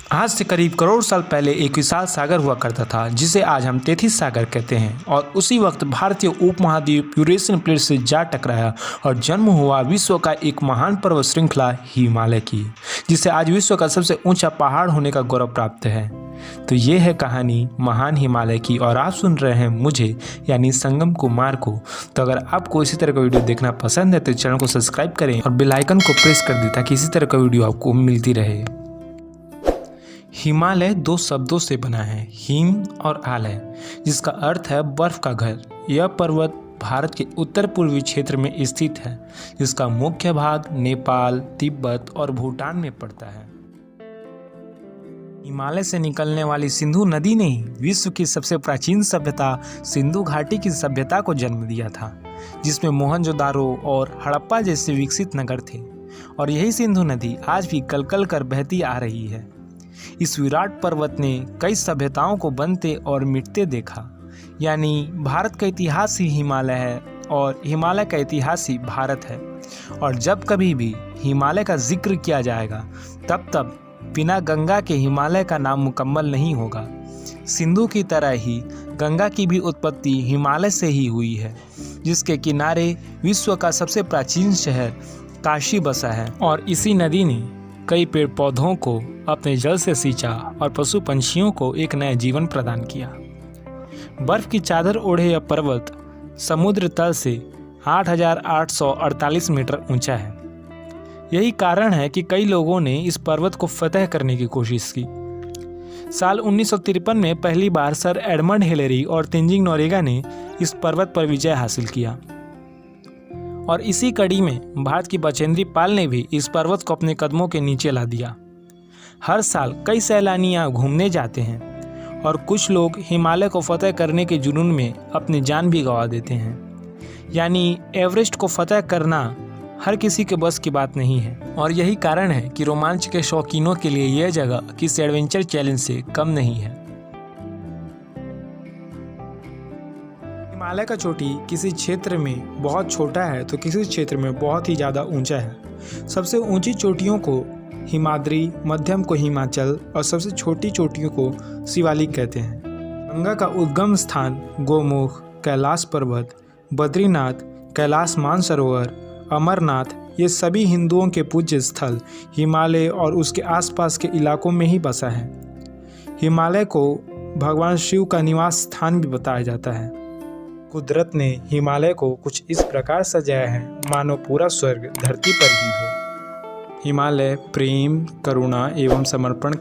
आज से करीब करोड़ साल पहले एक विशाल सागर हुआ करता था जिसे आज हम तेथिस सागर कहते हैं और उसी वक्त भारतीय उपमहाद्वीप यूरेशियन प्लेट से जा टकराया और जन्म हुआ विश्व का एक महान पर्वत श्रृंखला हिमालय की, जिसे आज विश्व का सबसे ऊंचा पहाड़ होने का गौरव प्राप्त है। तो ये है कहानी महान हिमालय की और आप सुन रहे हैं मुझे यानी संगम कुमार को। तो अगर आपको इसी तरह का वीडियो देखना पसंद है तो चैनल को सब्सक्राइब करें और बेल आइकन को प्रेस कर दें ताकि इसी तरह का वीडियो आपको मिलती रहे। हिमालय दो शब्दों से बना है, हिम और आलय, जिसका अर्थ है बर्फ का घर। यह पर्वत भारत के उत्तर पूर्वी क्षेत्र में स्थित है, जिसका मुख्य भाग नेपाल, तिब्बत और भूटान में पड़ता है। हिमालय से निकलने वाली सिंधु नदी ने ही विश्व की सबसे प्राचीन सभ्यता सिंधु घाटी की सभ्यता को जन्म दिया था, जिसमें मोहनजोदारो और हड़प्पा जैसे विकसित नगर थे। और यही सिंधु नदी आज भी कलकल कर बहती आ रही है। इस विराट पर्वत ने कई सभ्यताओं को बनते और मिटते देखा, यानी भारत का इतिहास ही हिमालय है और हिमालय का इतिहास ही भारत है। और जब कभी भी हिमालय का जिक्र किया जाएगा तब बिना गंगा के हिमालय का नाम मुकम्मल नहीं होगा। सिंधु की तरह ही गंगा की भी उत्पत्ति हिमालय से ही हुई है, जिसके किनारे विश्व का सबसे प्राचीन शहर काशी बसा है। और इसी नदी ने कई पेड़ पौधों को अपने जल से सींचा और पशु पंछियों को एक नया जीवन प्रदान किया। बर्फ की चादर ओढ़े यह पर्वत समुद्र तल से 8,848 मीटर ऊंचा है। यही कारण है कि कई लोगों ने इस पर्वत को फतह करने की कोशिश की। साल 1953 में पहली बार सर एडमंड हिलेरी और तेंजिंग नोरेगा ने इस पर्वत पर विजय हासिल किया। और इसी कड़ी में भारत की बचेंद्री पाल ने भी इस पर्वत को अपने कदमों के नीचे ला दिया। हर साल कई सैलानी यहाँ घूमने जाते हैं और कुछ लोग हिमालय को फतह करने के जुनून में अपनी जान भी गंवा देते हैं। यानी एवरेस्ट को फतह करना हर किसी के बस की बात नहीं है। और यही कारण है कि रोमांच के शौकीनों के लिए यह जगह किसी एडवेंचर चैलेंज से कम नहीं है। हिमालय का चोटी किसी क्षेत्र में बहुत छोटा है तो किसी क्षेत्र में बहुत ही ज़्यादा ऊंचा है। सबसे ऊंची चोटियों को हिमाद्री, मध्यम को हिमाचल और सबसे छोटी चोटियों को शिवालिक कहते हैं। गंगा का उद्गम स्थान गोमुख, कैलाश पर्वत, बद्रीनाथ, कैलाश मानसरोवर, अमरनाथ, ये सभी हिंदुओं के पूज्य स्थल हिमालय और उसके आसपास के इलाकों में ही बसा है। हिमालय को भगवान शिव का निवास स्थान भी बताया जाता है। कुदरत ने हिमालय को कुछ इस प्रकार सजाया है मानो पूरा स्वर्ग धरती पर ही हो। हिमालय प्रेम, करुणा एवं समर्पण